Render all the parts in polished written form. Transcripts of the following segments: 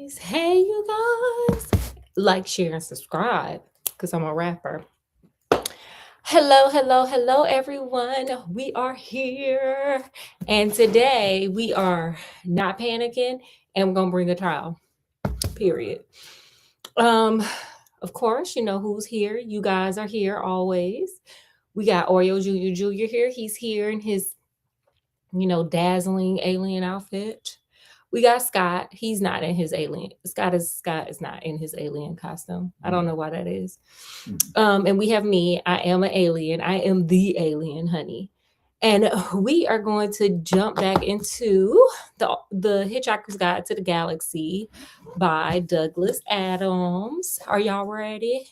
guys. Hey, you guys. Like, share, and subscribe because I'm a rapper. Hello, hello, hello, everyone. We are here. And today we are not panicking and we're going to bring a trial, period. Um, of course, you know who's here. You guys are here always. We got Oreo Jr. here. He's here in his, dazzling alien outfit. We got Scott. He's not in his alien. Scott is not in his alien costume. I don't know why that is. And we have me. I am an alien. I am the alien, honey. And we are going to jump back into the Hitchhiker's Guide to the Galaxy by Douglas Adams. Are y'all ready?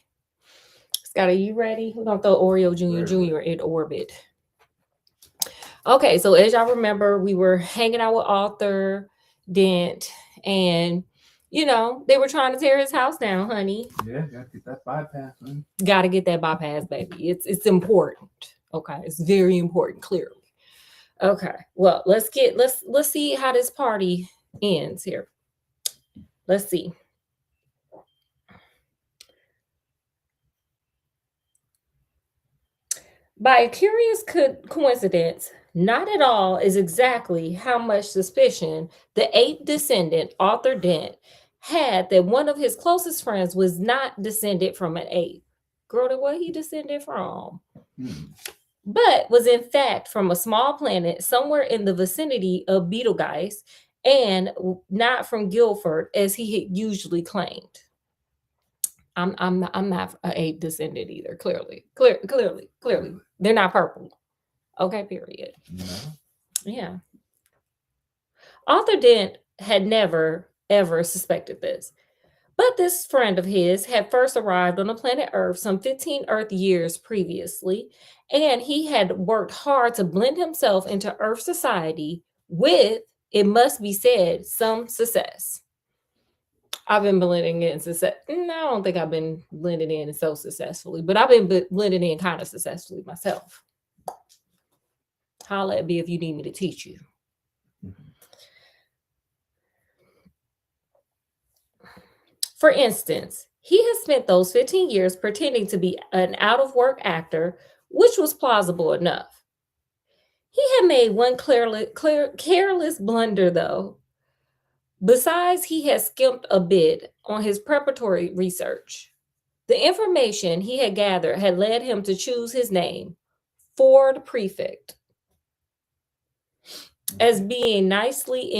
Scott, are you ready? We're gonna throw Oreo Jr. in orbit. Okay, so as y'all remember, we were hanging out with Arthur Dent, and they were trying to tear his house down, honey. Yeah, gotta get that bypass, man. Gotta get that bypass, baby. It's important. Okay, it's very important, clearly. Okay, well, let's see how this party ends here. Let's see. By a curious coincidence, not at all is exactly how much suspicion the ape descendant, Arthur Dent, had that one of his closest friends was not descended from an ape. Girl, then what he descended from? But was in fact from a small planet somewhere in the vicinity of Betelgeuse and not from Guildford as he had usually claimed. I'm not an ape descendant either. Clearly, they're not purple. Okay, period. No. Yeah. Arthur Dent had never ever suspected this, but this friend of his had first arrived on the planet Earth some 15 Earth years previously, and he had worked hard to blend himself into Earth society with, it must be said, some success. I've been blending in success. No, I don't think I've been blending in so successfully, but I've been blending in kind of successfully myself. Holla at me if you need me to teach you. For instance, he has spent those 15 years pretending to be an out-of-work actor, which was plausible enough. He had made one careless blunder, though. Besides, he had skimped a bit on his preparatory research. The information he had gathered had led him to choose his name, Ford Prefect, as being nicely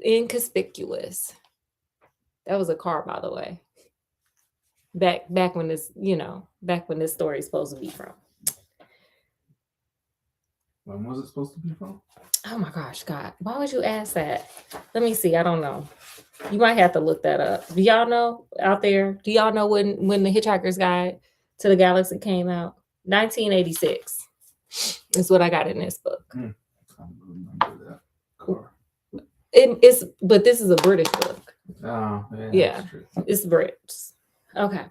inconspicuous. That was a car, by the way. Back when this story is supposed to be from. When was it supposed to be from? Oh my gosh, Scott. Why would you ask that? Let me see. I don't know. You might have to look that up. Do y'all know out there? Do y'all know when the Hitchhiker's Guide to the Galaxy came out? 1986. Is what I got in this book. I don't remember that car. But this is a British book. Oh, Yeah. That's true. It's Brits. Okay.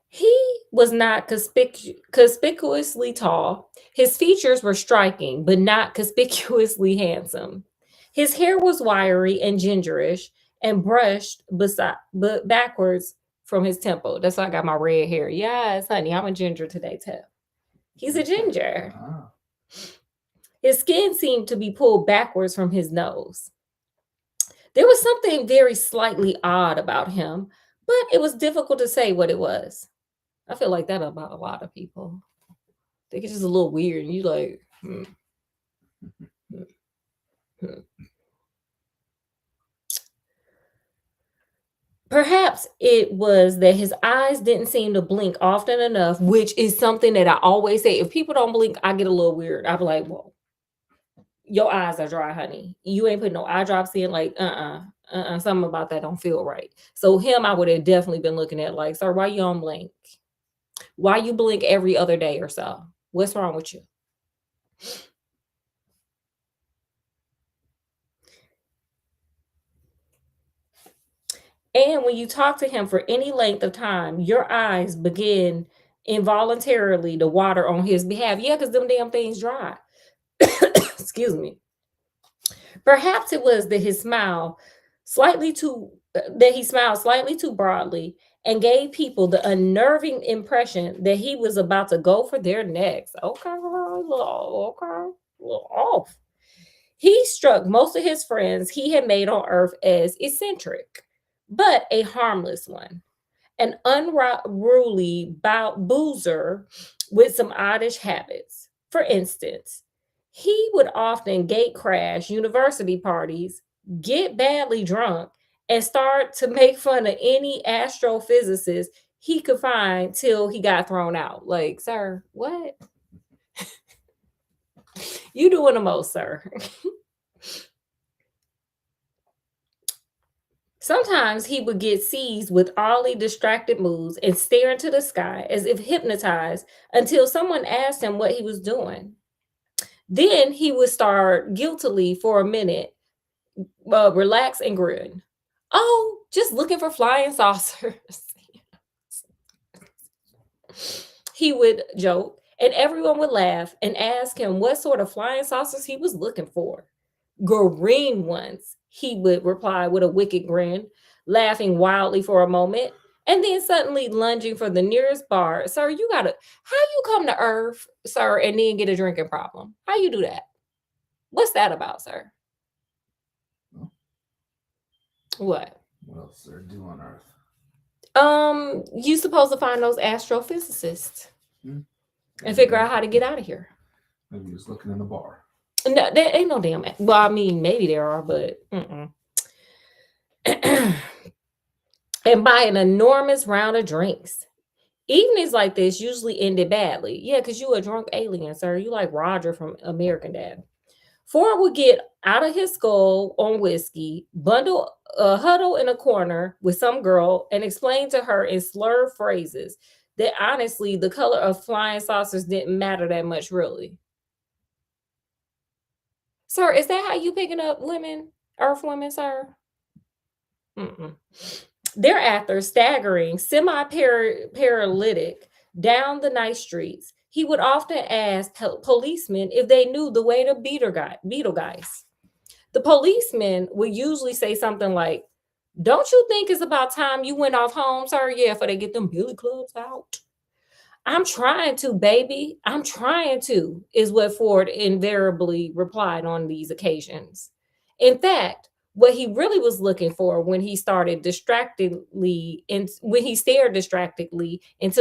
He was not conspicuously tall. His features were striking, but not conspicuously handsome. His hair was wiry and gingerish and brushed backwards from his temple. That's why I got my red hair. Yes, honey, I'm a ginger today, too. He's a ginger. Ah. His skin seemed to be pulled backwards from his nose. There was something very slightly odd about him, but it was difficult to say what it was. I feel like that about a lot of people. They get just a little weird, and you like, Perhaps it was that his eyes didn't seem to blink often enough, which is something that I always say. If people don't blink, I get a little weird. I be like, whoa, your eyes are dry, honey. You ain't putting no eye drops in, like, something about that don't feel right. So him, I would have definitely been looking at like, sir, why you don't blink? Why you blink every other day or so? What's wrong with you? And when you talk to him for any length of time, your eyes begin involuntarily to water on his behalf. Yeah, because them damn things dry. Excuse me. Perhaps it was that his smile that he smiled slightly too broadly and gave people the unnerving impression that he was about to go for their necks. Okay, okay, a little off. He struck most of his friends he had made on Earth as eccentric, but a harmless one, an unruly boozer with some oddish habits. For instance, he would often gate crash university parties, get badly drunk, and start to make fun of any astrophysicist he could find till he got thrown out. Like, sir, what? You doing the most, sir. Sometimes he would get seized with oddly distracted moods and stare into the sky as if hypnotized until someone asked him what he was doing. Then he would start guiltily for a minute, relax and grin. Oh, just looking for flying saucers. He would joke, and everyone would laugh and ask him what sort of flying saucers he was looking for. Green ones, he would reply with a wicked grin, laughing wildly for a moment, and then suddenly lunging for the nearest bar. Sir, you gotta, how you come to Earth, sir, and then get a drinking problem? How you do that? What's that about, sir? Well, What? what else is there to do on Earth? You supposed to find those astrophysicists Hmm? and figure out how to get out of here. Maybe just looking in the bar. No, there ain't no damn. Well, I mean, maybe there are, but and buy an enormous round of drinks. Evenings like this usually ended badly. Yeah, because you a drunk alien, sir. You like Roger from American Dad. Ford would get out of his skull on whiskey, huddle in a corner with some girl, and explain to her in slurred phrases that honestly, the color of flying saucers didn't matter that much, really. Sir, is that how you picking up women, Earth women, sir? Mm-mm. Thereafter, staggering, semi paralytic down the night streets, he would often ask policemen if they knew the way to Betelgeuse. The policeman would usually say something like, "Don't you think it's about time you went off home, sir? Yeah, for they get them billy clubs out." I'm trying to, baby. I'm trying to, is what Ford invariably replied on these occasions. In fact, what he really was looking for when he stared distractedly into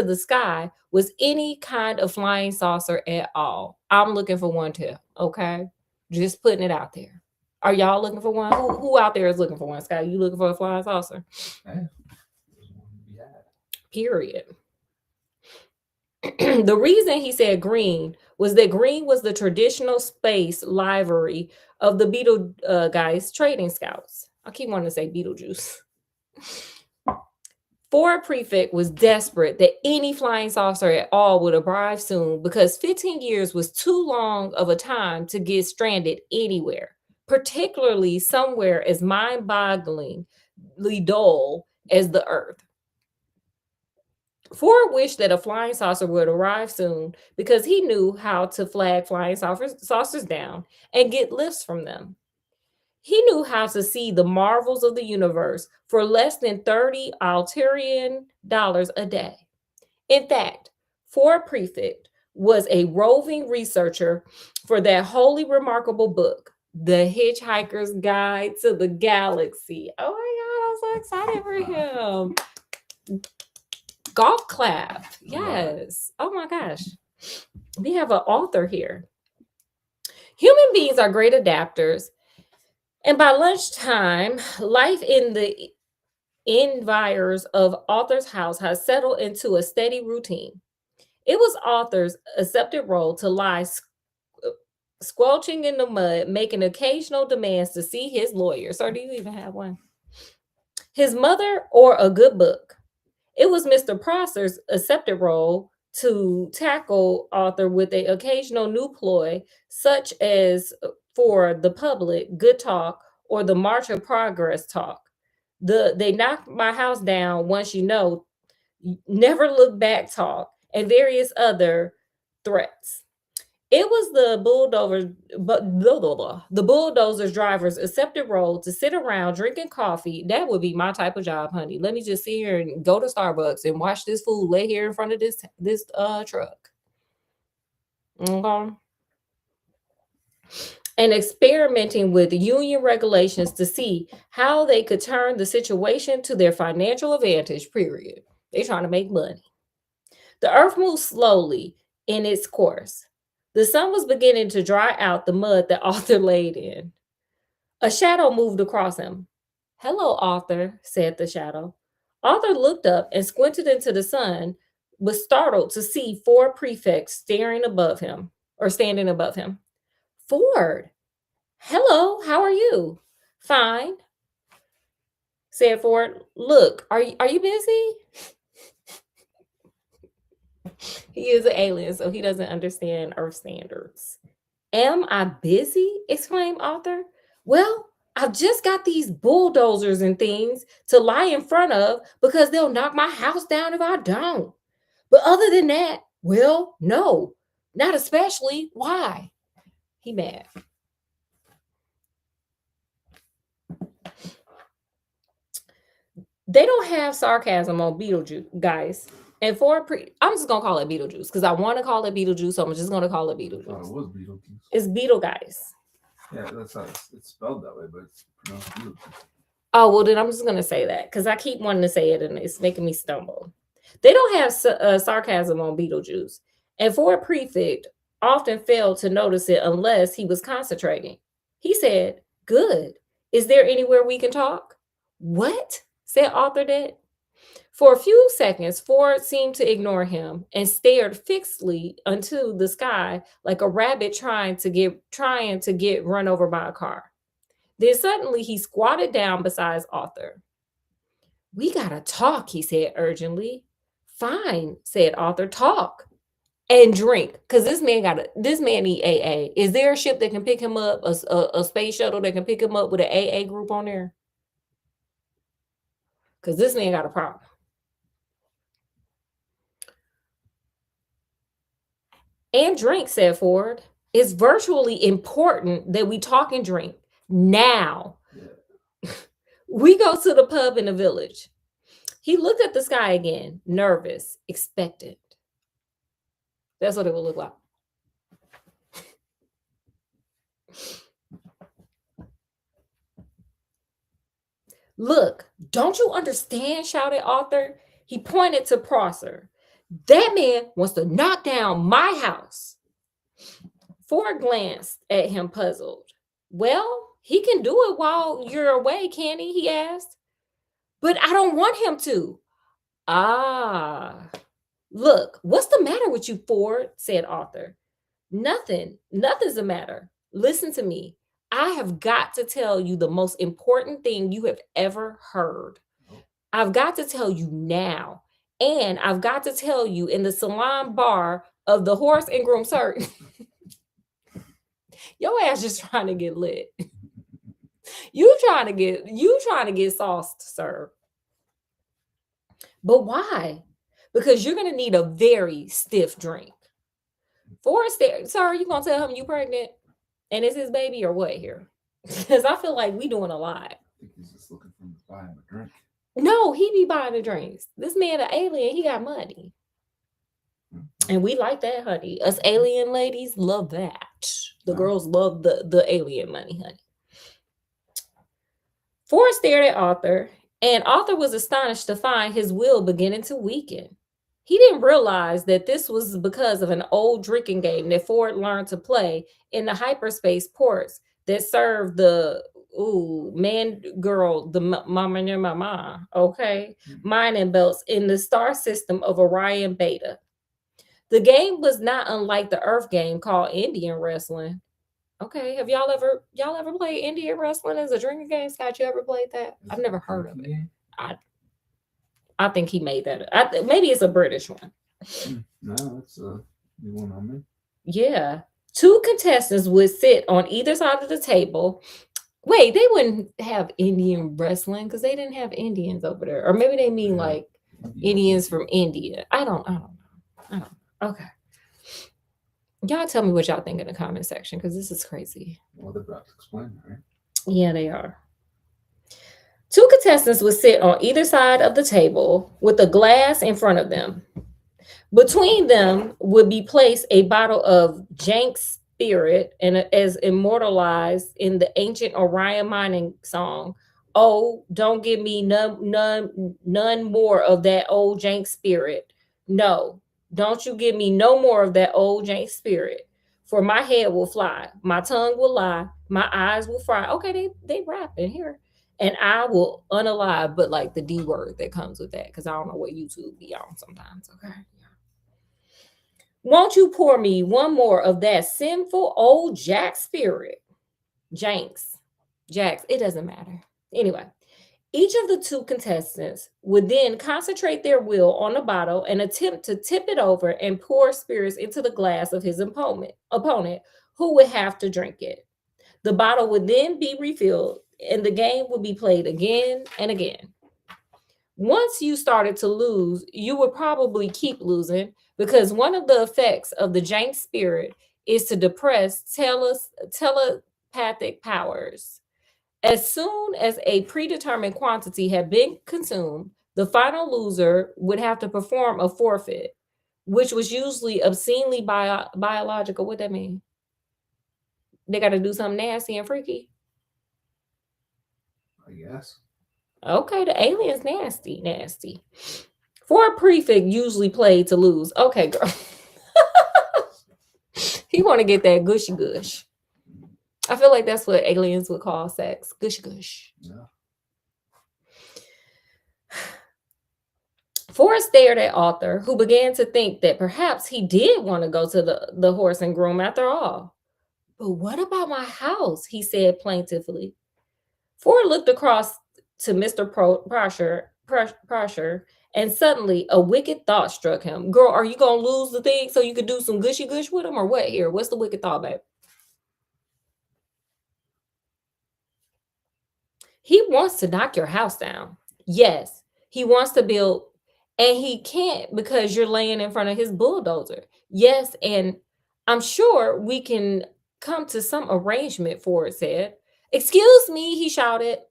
the sky was any kind of flying saucer at all. I'm looking for one too. Okay. Just putting it out there. Are y'all looking for one? Who out there is looking for one? Sky, you looking for a flying saucer? Hey, there's one to be had. Period. The reason he said green was that green was the traditional space livery of the Betelgeuse trading scouts. I keep wanting to say Beetlejuice. Ford Prefect was desperate that any flying saucer at all would arrive soon because 15 years was too long of a time to get stranded anywhere, particularly somewhere as mind-bogglingly dull as the Earth. Ford wished that a flying saucer would arrive soon because he knew how to flag flying saucers down and get lifts from them. He knew how to see the marvels of the universe for less than 30 Altarian dollars a day. In fact, Ford Prefect was a roving researcher for that wholly remarkable book, The Hitchhiker's Guide to the Galaxy. Oh my God, I'm so excited for him. Golf clap. Yes. Oh my gosh. We have an author here. Human beings are great adapters. And by lunchtime, life in the environs of Arthur's house has settled into a steady routine. It was Arthur's accepted role to lie squelching in the mud, making occasional demands to see his lawyer. Sir, do you even have one? His mother or a good book. It was Mr. Prosser's accepted role to tackle Arthur with an occasional new ploy, such as for the public, good talk, or the March of Progress talk. They knocked my house down once you know, never look back talk, and various other threats. It was the bulldozer, but blah, blah, blah. The bulldozer's driver's accepted role to sit around drinking coffee. That would be my type of job, honey. Let me just sit here and go to Starbucks and watch this fool lay here in front of this truck. Okay. And experimenting with union regulations to see how they could turn the situation to their financial advantage. Period. They trying to make money. The earth moved slowly in its course. The sun was beginning to dry out the mud that Arthur laid in. A shadow moved across him. Hello, Arthur, said the shadow. Arthur looked up and squinted into the sun, was startled to see four prefects staring above him or standing above him. Ford, hello, how are you? Fine, said Ford. Look, are you busy? He is an alien, so he doesn't understand Earth standards. Am I busy? Exclaimed Arthur. Well, I've just got these bulldozers and things to lie in front of because they'll knock my house down if I don't. But other than that, well, no, not especially. Why? He mad. They don't have sarcasm on Beetlejuice, guys. And I'm just gonna call it Beetlejuice because I want to call it Beetlejuice, so I'm just gonna call it I thought it Beetlejuice. was Beetlejuice. It's Beetle, guys. Yeah, that's how it's spelled that way, but it's pronounced Beetlejuice. Oh, well, then I'm just gonna say that because I keep wanting to say it and it's making me stumble. They don't have sarcasm on Beetlejuice, and Ford Prefect often failed to notice it unless he was concentrating. He said, "Good. Is there anywhere we can talk?" What? Said Arthur Dent. For a few seconds, Ford seemed to ignore him and stared fixedly into the sky like a rabbit trying to get run over by a car. Then suddenly he squatted down beside Arthur. We gotta talk, he said urgently. Fine, said Arthur. Talk and drink, cause this man need AA. Is there a ship that can pick him up? A space shuttle that can pick him up with an AA group on there? Cause this man got a problem. And drink, said Ford. It's virtually important that we talk and drink now. Yeah. We go to the pub in the village. He looked at the sky again, nervous, expectant. That's what it would look like. Look, don't you understand? Shouted Arthur. He pointed to Prosser. That man wants to knock down my house. Ford glanced at him, puzzled. Well, he can do it while you're away, can he? He asked. But I don't want him to. Ah. Look, what's the matter with you, Ford? Said Arthur. Nothing. Nothing's the matter. Listen to me. I have got to tell you the most important thing you have ever heard. I've got to tell you now. And I've got to tell you in the salon bar of the Horse and Groom Circus. Your ass just trying to get lit. You trying to get sauced, sir. But why? Because you're gonna need a very stiff drink. Forrest, sir, are you gonna tell him you pregnant and it's his baby or what here? Because I feel like we doing a lot. I think he's just looking for him to buy him a drink. No, he be buying the drinks. This man, an alien, he got money. And we like that, honey. Us alien ladies love that. The girls love the alien money, honey. Forrest stared at Arthur, and Arthur was astonished to find his will beginning to weaken. He didn't realize that this was because of an old drinking game that Ford learned to play in the hyperspace ports that served the man, girl, the mama near mama, okay, mining belts in the star system of Orion Beta. The game was not unlike the Earth game called Indian wrestling. Okay, have y'all ever played Indian wrestling as a drinking game? Scott, you ever played that? I've never heard of it. I think he made that. Maybe it's a British one. No, it's a new one on me. Yeah. Two contestants would sit on either side of the table. Wait, they wouldn't have Indian wrestling because they didn't have Indians over there. Or maybe they mean like Indians from India. I don't know. Okay. Y'all tell me what y'all think in the comment section because this is crazy. Well, they're about to explain, right? Yeah, they are. Two contestants would sit on either side of the table with a glass in front of them. Between them would be placed a bottle of Jank spirit, and as immortalized in the ancient Orion mining song, "Oh, don't give me none more of that old Jank spirit. No, don't you give me no more of that old Jank spirit. For my head will fly, my tongue will lie, my eyes will fry." Okay, they rapping here. "And I will unalive," but like the D word that comes with that, because I don't know what YouTube be on sometimes. Okay. "Won't you pour me one more of that sinful old Jack spirit?" Janks. Jacks. It doesn't matter. Anyway, each of the two contestants would then concentrate their will on the bottle and attempt to tip it over and pour spirits into the glass of his opponent, who would have to drink it. The bottle would then be refilled and the game would be played again and again. Once you started to lose, you would probably keep losing because one of the effects of the jank spirit is to depress telepathic powers. As soon as a predetermined quantity had been consumed, the final loser would have to perform a forfeit, which was usually obscenely biological. What that mean? They got to do something nasty and freaky. I guess. Okay, the alien's nasty, nasty. For a prefix usually played to lose. Okay, girl. He want to get that gushy gush. I feel like that's what aliens would call sex. Gush gush. Yeah. Forrest stared at Arthur, who began to think that perhaps he did want to go to the horse and groom after all. "But what about my house?" he said plaintively. Ford looked across to Mr. Prosher, and suddenly a wicked thought struck him. "Girl, are you going to lose the thing so you could do some gushy gush with him or what here? What's the wicked thought, babe?" "He wants to knock your house down." "Yes, he wants to build, and he can't because you're laying in front of his bulldozer." "Yes, and I'm sure we can come to some arrangement," Ford said. "Excuse me," he shouted.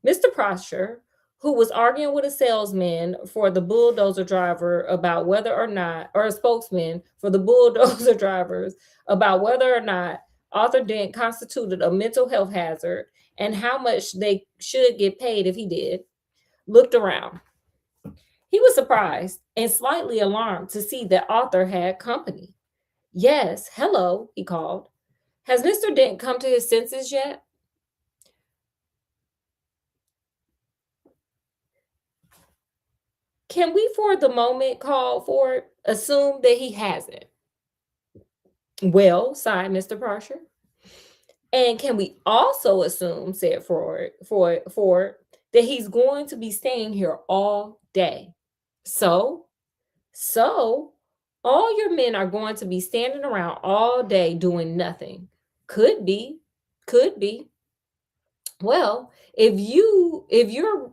Mr. Prosher, who was arguing with a salesman for the bulldozer driver about whether or not, or a spokesman for the bulldozer drivers about whether or not Arthur Dent constituted a mental health hazard and how much they should get paid if he did, looked around. He was surprised and slightly alarmed to see that Arthur had company. "Yes, hello," he called. "Has Mr. Dent come to his senses yet?" "Can we, for the moment," called Ford, "assume that he hasn't?" "Well," sighed Mr. Prosher. "And can we also assume," said Ford, "that he's going to be staying here all day?" So, so all your men are going to be standing around all day doing nothing. Could be, could be. Well, if you're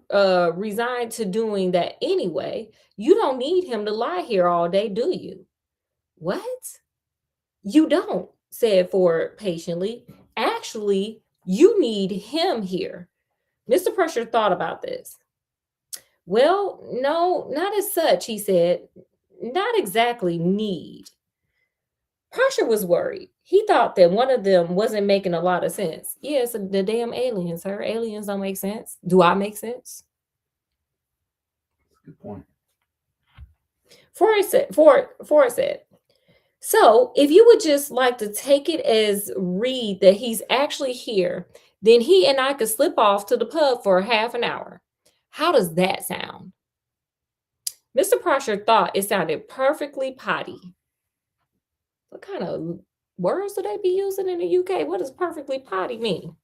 resigned to doing that anyway, you don't need him to lie here all day, do you? What? You don't, said Ford patiently. Actually, you need him here. Mr. Prusher thought about this. "Well, no, not as such," he said. "Not exactly need." Prusher was worried. He thought that one of them wasn't making a lot of sense. Yes, the damn aliens, sir. Aliens don't make sense. Do I make sense? Good point. Ford said, "So if you would just like to take it as read that he's actually here, then he and I could slip off to the pub for half an hour. How does that sound?" Mr. Prosher thought it sounded perfectly potty. What kind of words do they be using in the UK? What does perfectly potty mean?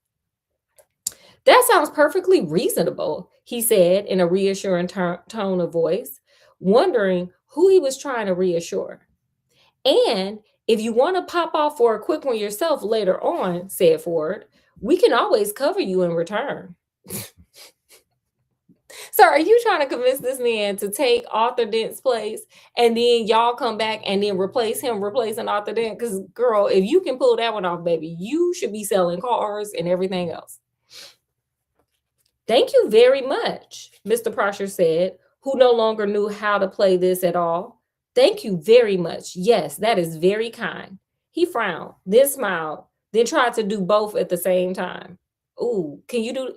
"That sounds perfectly reasonable," he said in a reassuring tone of voice, wondering who he was trying to reassure. "And if you want to pop off for a quick one yourself later on," said Ford, "we can always cover you in return." So are you trying to convince this man to take Arthur Dent's place and then y'all come back and then replace him replacing Arthur Dent? Because girl, if you can pull that one off, baby, you should be selling cars and everything else. Thank you very much, Mr. Prosher said, who no longer knew how to play this at all. Thank you very much. Yes, that is very kind. He frowned, then smiled, then tried to do both at the same time. Ooh, can you do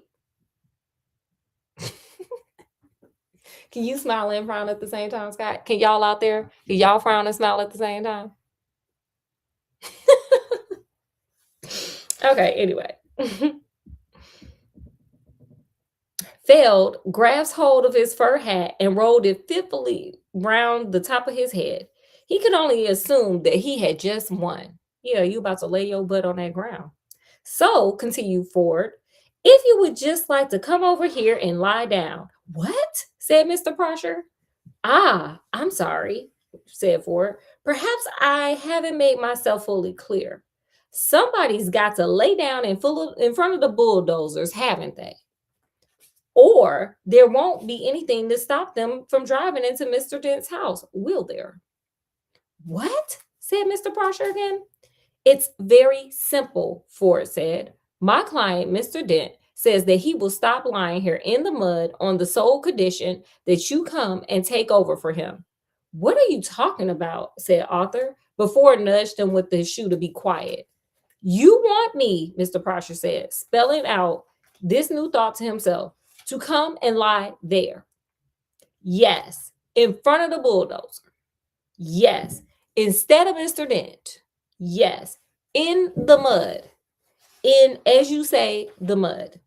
can you smile and frown at the same time, Scott? Can y'all out there, can y'all frown and smile at the same time? Okay, anyway. Feld grabs hold of his fur hat and rolled it fitfully round the top of his head. He could only assume that he had just won. Yeah, you about to lay your butt on that ground. So, continued Ford, if you would just like to come over here and lie down. What? Said Mr. Prosher. Ah, I'm sorry, said Ford. Perhaps I haven't made myself fully clear. Somebody's got to lay down in front of the bulldozers, haven't they? Or there won't be anything to stop them from driving into Mr. Dent's house, will there? What? Said Mr. Prosher again. It's very simple, Ford said. My client, Mr. Dent, says that he will stop lying here in the mud on the sole condition that you come and take over for him. What are you talking about? Said Arthur, before nudged him with his shoe to be quiet. You want me, Mr. Prosher said, spelling out this new thought to himself, to come and lie there. Yes, in front of the bulldozer. Yes, instead of Mr. Dent. Yes, in the mud. In, as you say, the mud.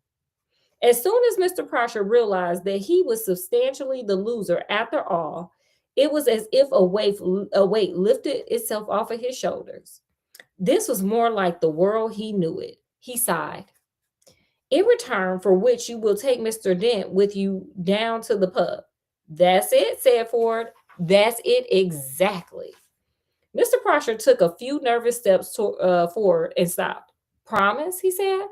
As soon as Mr. Prosher realized that he was substantially the loser after all, it was as if a weight lifted itself off of his shoulders. This was more like the world he knew it. He sighed. In return for which you will take Mr. Dent with you down to the pub. That's it, said Ford. That's it exactly. Mr. Prosher took a few nervous steps forward and stopped. Promise, he said.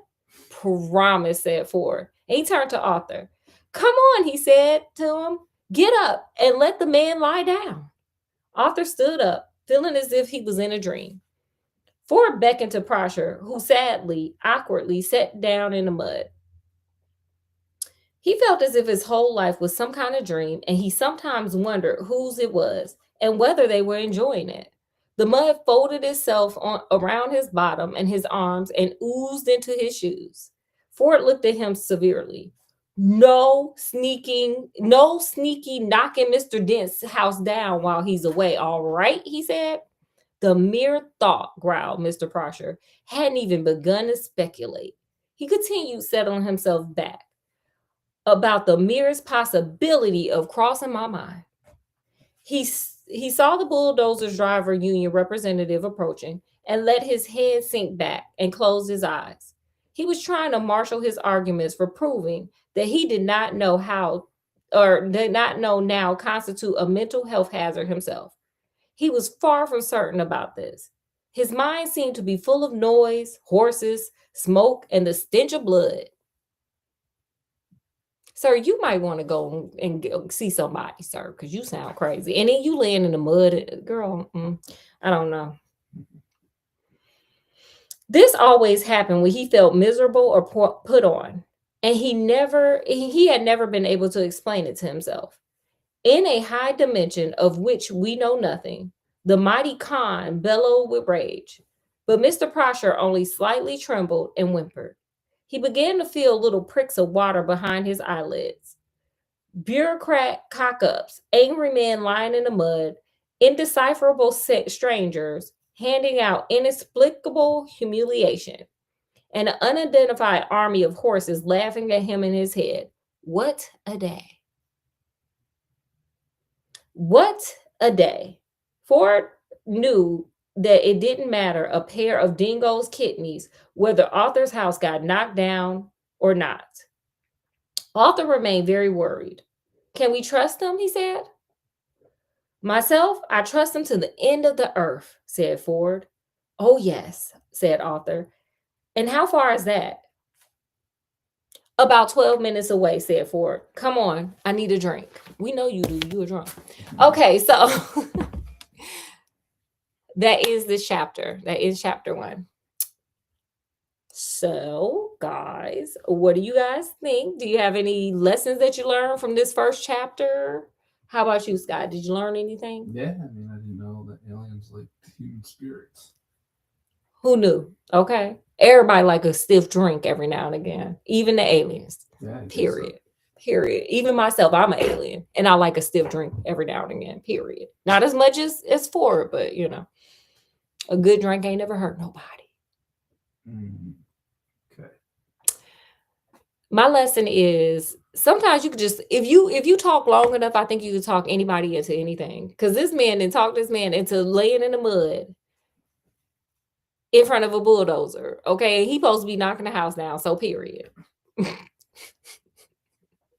Promise, said Ford. And he turned to Arthur. Come on, he said to him. Get up and let the man lie down. Arthur stood up, feeling as if he was in a dream. Ford beckoned to Prosher, who sadly, awkwardly sat down in the mud. He felt as if his whole life was some kind of dream, and he sometimes wondered whose it was and whether they were enjoying it. The mud folded itself around his bottom and his arms and oozed into his shoes. Ford looked at him severely. No sneaky knocking Mr. Dent's house down while he's away, all right, he said. The mere thought, growled Mr. Prosher, hadn't even begun to speculate. He continued, settling himself back. About the merest possibility of crossing my mind. He saw the bulldozer's driver union representative approaching and let his head sink back and closed his eyes. He was trying to marshal his arguments for proving that he did not know how or did not know now constitute a mental health hazard himself. He was far from certain about this. His mind seemed to be full of noise, horses, smoke, and the stench of blood. Sir, you might want to go and see somebody, sir, because you sound crazy. And then you laying in the mud, girl. I don't know. This always happened when he felt miserable or put on, and he had never been able to explain it to himself. In a high dimension of which we know nothing, the mighty Khan bellowed with rage, but Mr. Prosher only slightly trembled and whimpered. He began to feel little pricks of water behind his eyelids. Bureaucrat cock-ups, angry men lying in the mud, indecipherable strangers handing out inexplicable humiliation, and an unidentified army of horses laughing at him in his head. What a day. What a day. Ford knew that it didn't matter a pair of dingoes' kidneys whether Arthur's house got knocked down or not. Arthur remained very worried. Can we trust him? He said. Myself, I trust him to the end of the earth, said Ford. Oh, yes, said Arthur. And how far is that? About 12 minutes away, said Ford. Come on, I need a drink. We know you do. You a drunk. Okay, so that is this chapter. That is chapter 1. So, guys, what do you guys think? Do you have any lessons that you learned from this first chapter? How about you, Scott? Did you learn anything? Yeah, I mean, I didn't know that aliens like human spirits. Who knew? Okay. Everybody like a stiff drink every now and again, even the aliens. Yeah, I guess so. Period. Period. Even myself, I'm an alien, and I like a stiff drink every now and again. Period. Not as much as Ford, but you know, a good drink ain't never hurt nobody. Okay. My lesson is sometimes you could just if you talk long enough, I think you could talk anybody into anything. Because this man didn't talk this man into laying in the mud in front of a bulldozer. Okay, he supposed to be knocking the house down. So period.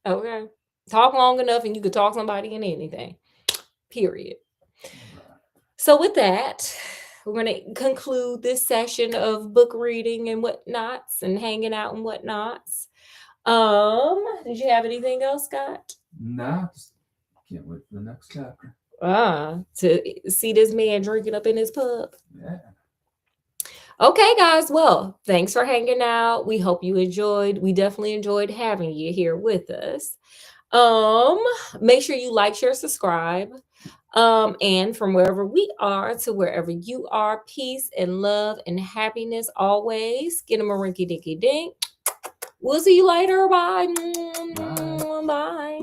Okay, talk long enough, and you could talk somebody into anything. Period. So with that, we're going to conclude this session of book reading and whatnots and hanging out and whatnots. Did you have anything else, Scott? Nah, just can't wait for the next chapter. To see this man drinking up in his pub. Yeah. Okay, guys. Well, thanks for hanging out. We hope you enjoyed. We definitely enjoyed having you here with us. Make sure you like, share, subscribe. And from wherever we are to wherever you are, peace and love and happiness always. Get 'em a rinky dinky dink. We'll see you later. Bye. Bye. Bye.